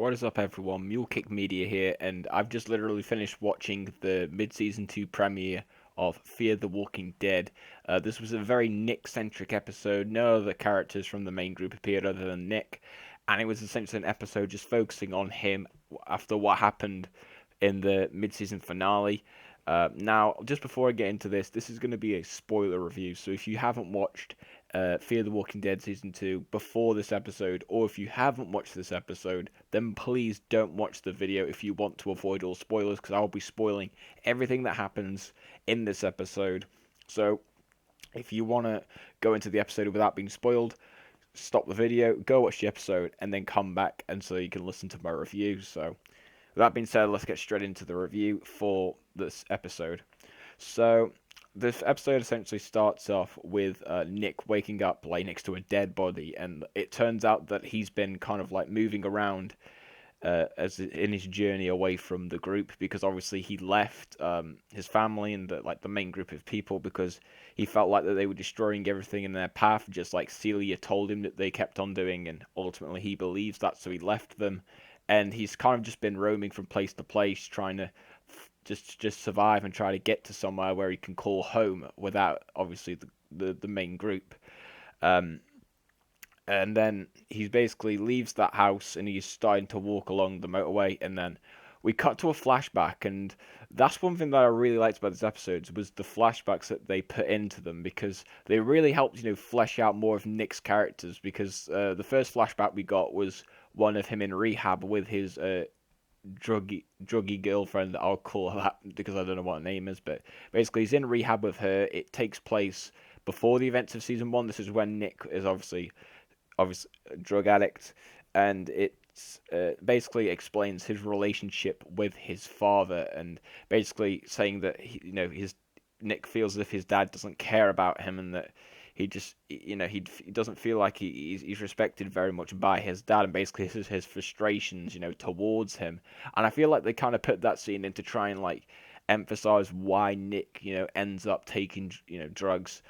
What is up, everyone? Mule Kick Media here, and I've just literally finished watching the mid-season 2 premiere of Fear the Walking Dead. This was a very Nick-centric episode. No other characters from the main group appeared other than Nick, and it was essentially an episode just focusing on him after what happened in the mid-season finale. Now, just before I get into this is going to be a spoiler review, so if you haven't watched Fear the Walking Dead Season 2 before this episode, or if you haven't watched this episode, then please don't watch the video if you want to avoid all spoilers, because I'll be spoiling everything that happens in this episode. So, if you want to go into the episode without being spoiled, stop the video, go watch the episode, and then come back, and so you can listen to my review. So, with that being said, let's get straight into the review for this episode. So, this episode essentially starts off with Nick waking up like next to a dead body, and it turns out that he's been kind of like moving around as in his journey away from the group, because obviously he left his family and the main group of people because he felt like that they were destroying everything in their path, just like Celia told him that they kept on doing, and ultimately he believes that, so he left them, and he's kind of just been roaming from place to place trying to just survive and try to get to somewhere where he can call home without obviously the main group. And then he basically leaves that house and he's starting to walk along the motorway, and then we cut to a flashback, and that's one thing that I really liked about this episode was the flashbacks that they put into them, because they really helped, flesh out more of Nick's characters, because the first flashback we got was one of him in rehab with his druggy girlfriend, I'll call her that because I don't know what her name is, but basically he's in rehab with her. It takes place before the events of season 1. This is when Nick is obviously a drug addict, and it's basically explains his relationship with his father, and basically saying that his Nick feels as if his dad doesn't care about him, and that he just he doesn't feel like he's respected very much by his dad, and basically his frustrations towards him. And I feel like they kind of put that scene in to try and like emphasize why Nick ends up taking drugs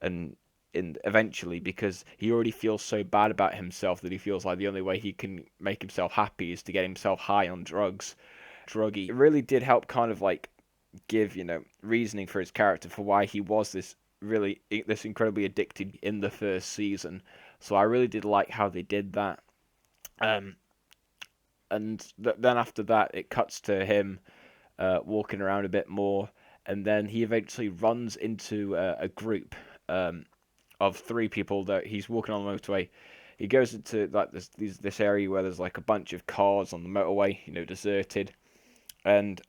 and eventually, because he already feels so bad about himself that he feels like the only way he can make himself happy is to get himself high on drugs. Druggy. It really did help kind of like give reasoning for his character for why he was this incredibly addicted in the first season. So I really did like how they did that. And then after that, it cuts to him walking around a bit more, and then he eventually runs into a group of 3 people that he's walking on the motorway. He goes into like this area where there's like a bunch of cars on the motorway, deserted, and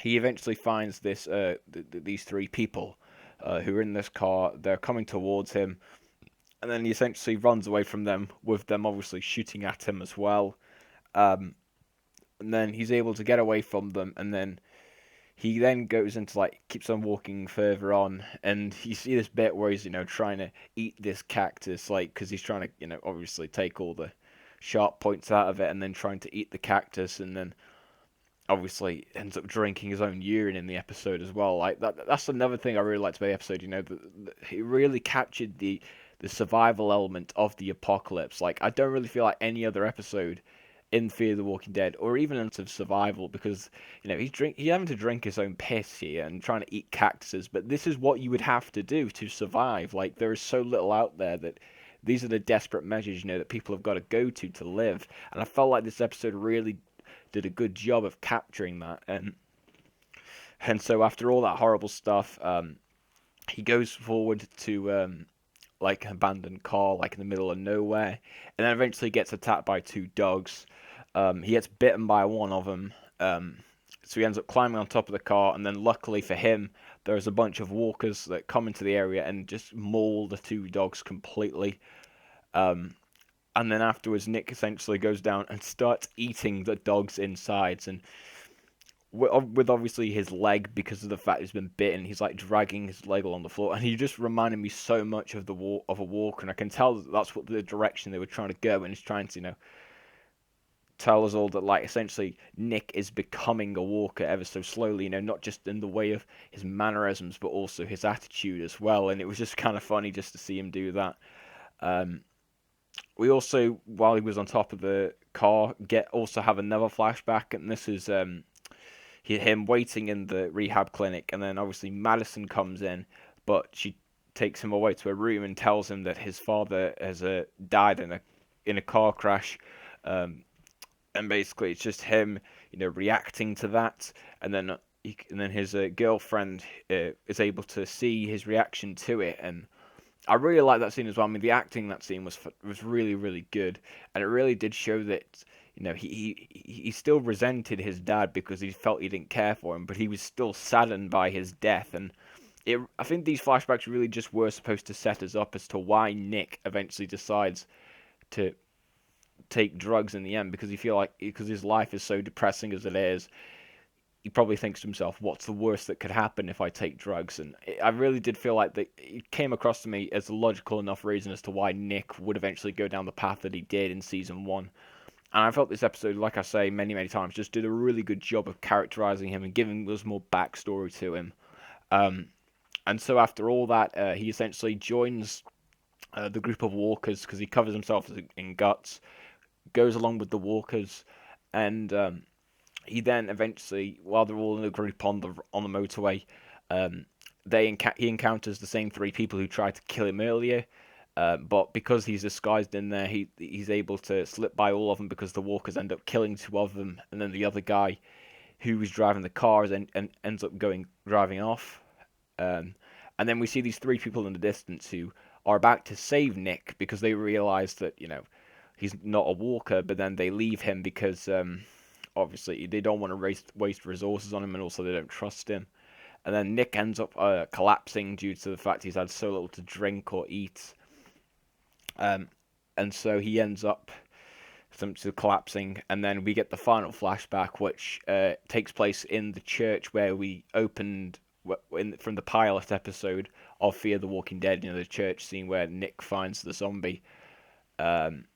he eventually finds these 3 people who are in this car. They're coming towards him, and then he essentially runs away from them, with them obviously shooting at him as well. And then he's able to get away from them, and then he then goes into keeps on walking further on, and you see this bit where he's trying to eat this cactus, because he's trying to obviously take all the sharp points out of it, and then trying to eat the cactus, and then obviously ends up drinking his own urine in the episode as well. That's another thing I really liked about the episode. He really captured the survival element of the apocalypse. I don't really feel like any other episode in Fear the Walking Dead, or even into survival, because he's having to drink his own piss here and trying to eat cactuses, but this is what you would have to do to survive. There is so little out there that these are the desperate measures that people have got to go to live, and I felt like this episode really did a good job of capturing that. And so after all that horrible stuff, he goes forward to an abandoned car in the middle of nowhere, and then eventually gets attacked by 2 dogs. He gets bitten by one of them, so he ends up climbing on top of the car, and then luckily for him, there's a bunch of walkers that come into the area and just maul the 2 dogs completely. And then afterwards, Nick essentially goes down and starts eating the dog's insides, and with obviously his leg, because of the fact he's been bitten, he's dragging his leg along the floor, and he just reminded me so much of a walker, and I can tell that's what the direction they were trying to go, and he's trying to tell us all that essentially Nick is becoming a walker ever so slowly, not just in the way of his mannerisms but also his attitude as well, and it was just kind of funny just to see him do that. We also, while he was on top of the car also have another flashback, and this is him waiting in the rehab clinic, and then obviously Madison comes in, but she takes him away to a room and tells him that his father has died in a car crash, um, and basically it's just him, reacting to that, and then his girlfriend is able to see his reaction to it, and I really like that scene as well. I mean, the acting in that scene was really, really good, and it really did show that he still resented his dad because he felt he didn't care for him, but he was still saddened by his death. And I think these flashbacks really just were supposed to set us up as to why Nick eventually decides to take drugs in the end, because his life is so depressing as it is. He probably thinks to himself, "What's the worst that could happen if I take drugs?" And I really did feel like that it came across to me as a logical enough reason as to why Nick would eventually go down the path that he did in season one. And I felt this episode, like I say many, many times, just did a really good job of characterizing him and giving us more backstory to him. Um, and so after all that, he essentially joins the group of walkers because he covers himself in guts, goes along with the walkers, and he then eventually, while they're all in a group on the motorway, um, he encounters the same three people who tried to kill him earlier. But because he's disguised in there, he's able to slip by all of them because the walkers end up killing two of them, and then the other guy who was driving the car ends up driving off. And then we see these three people in the distance who are about to save Nick because they realize that he's not a walker, but then they leave him because obviously they don't want to waste resources on him, and also they don't trust him. And then Nick ends up collapsing due to the fact he's had so little to drink or eat. And so he ends up collapsing, and then we get the final flashback, which takes place in the church where we opened from the pilot episode of Fear the Walking Dead. The church scene where Nick finds the zombie, and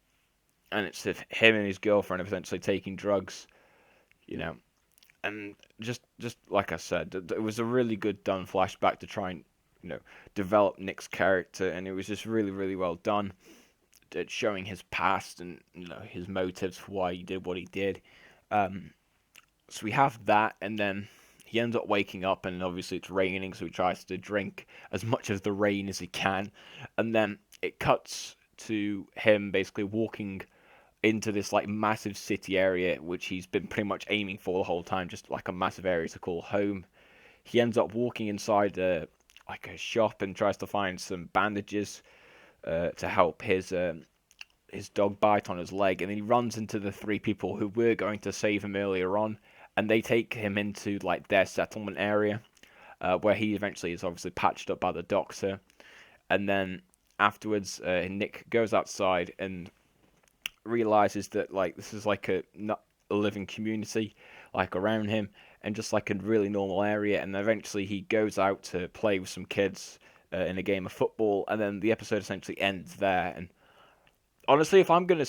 it's him and his girlfriend essentially taking drugs, and just like I said, it was a really good done flashback to try and develop Nick's character, and it was just really, really well done. It's showing his past and his motives for why he did what he did. So we have that, and then he ends up waking up, and obviously it's raining, so he tries to drink as much of the rain as he can, and then it cuts to him basically walking into this like massive city area, which he's been pretty much aiming for the whole time, just like a massive area to call home. He ends up walking inside like a shop and tries to find some bandages to help his dog bite on his leg, and then he runs into the three people who were going to save him earlier on, and they take him into like their settlement area, where he eventually is obviously patched up by the doctor, and then afterwards Nick goes outside and realizes that like this is like not a living community like around him, and just like a really normal area, and eventually he goes out to play with some kids in a game of football, and then the episode essentially ends there. And honestly, if I'm gonna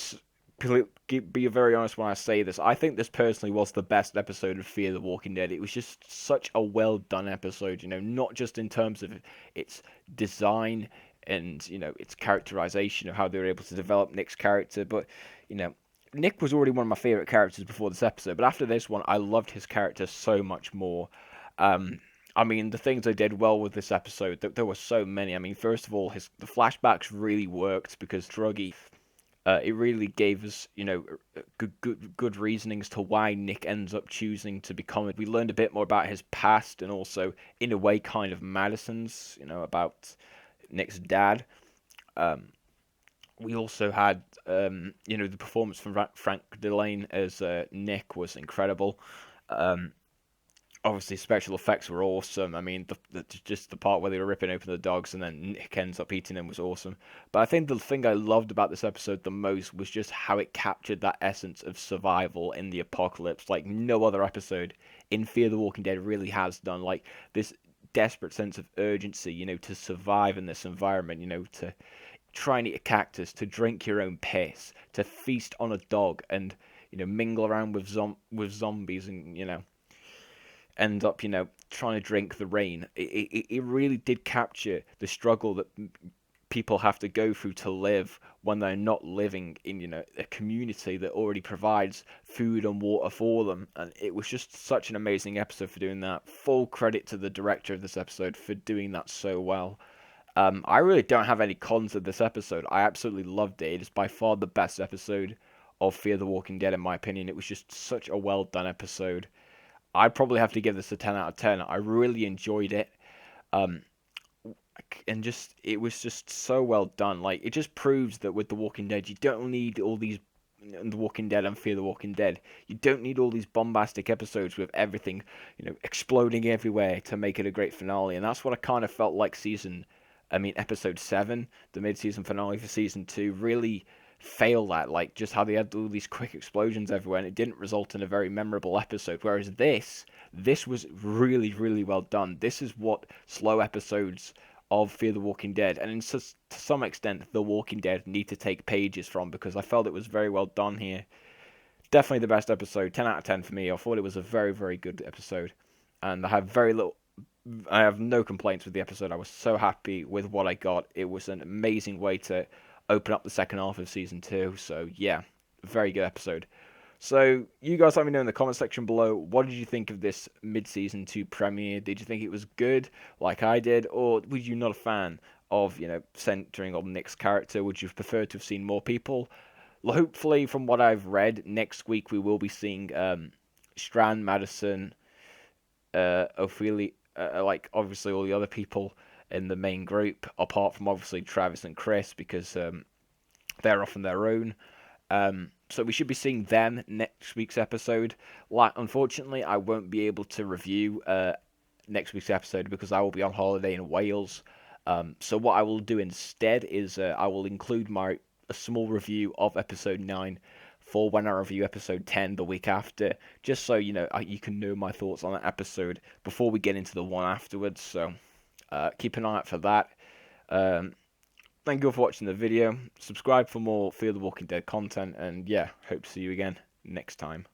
be very honest when I say this, I think this personally was the best episode of Fear the Walking Dead. It was just such a well done episode, not just in terms of its design and its characterization of how they were able to develop Nick's character, but Nick was already one of my favorite characters before this episode, but after this one I loved his character so much more. I mean, the things they did well with this episode, there were so many. I mean, first of all, the flashbacks really worked because Druggy, it really gave us, good reasonings to why Nick ends up choosing to become it. We learned a bit more about his past, and also, in a way, kind of Madison's, about Nick's dad. We also had, the performance from Frank Delane as Nick was incredible. Obviously, special effects were awesome. I mean, just the part where they were ripping open the dogs and then Nick ends up eating them was awesome. But I think the thing I loved about this episode the most was just how it captured that essence of survival in the apocalypse, like no other episode in Fear the Walking Dead really has done. Like this desperate sense of urgency, to survive in this environment, to try and eat a cactus, to drink your own piss, to feast on a dog, and mingle around with zombies, and end up trying to drink the rain. It really did capture the struggle that people have to go through to live when they're not living in, a community that already provides food and water for them. And it was just such an amazing episode for doing that. Full credit to the director of this episode for doing that so well. I really don't have any cons of this episode. I absolutely loved it. It is by far the best episode of Fear the Walking Dead, in my opinion. It was just such a well done episode. I'd probably have to give this a 10 out of 10. I really enjoyed it. Um, and just it was just so well done. Like, it just proves that with The Walking Dead, you don't need all these The Walking Dead and Fear the Walking Dead. You don't need all these bombastic episodes with everything, exploding everywhere to make it a great finale. And that's what I kind of felt like episode 7, the mid-season finale for season 2, really failed at. Like, just how they had all these quick explosions everywhere, and it didn't result in a very memorable episode. Whereas this was really, really well done. This is what slow episodes of Fear the Walking Dead, and to some extent, The Walking Dead need to take pages from, because I felt it was very well done here. Definitely the best episode, 10 out of 10 for me. I thought it was a very, very good episode, and I have no complaints with the episode. I was so happy with what I got. It was an amazing way to open up the second half of season 2. So yeah, very good episode. So you guys let me know in the comment section below, what did you think of this mid-season 2 premiere? Did you think it was good, like I did, or were you not a fan of, centering on Nick's character? Would you have preferred to have seen more people? Hopefully, from what I've read, next week we will be seeing Strand, Madison, Ophelia, like obviously all the other people in the main group, apart from obviously Travis and Chris, because they're off on their own. So we should be seeing them next week's episode. Unfortunately, I won't be able to review next week's episode because I will be on holiday in Wales. So what I will do instead is I will include a small review of episode 9 for when I review episode 10 the week after, just so you can know my thoughts on that episode before we get into the one afterwards. So keep an eye out for that. Thank you for watching the video. Subscribe for more Fear the Walking Dead content, and yeah, hope to see you again next time.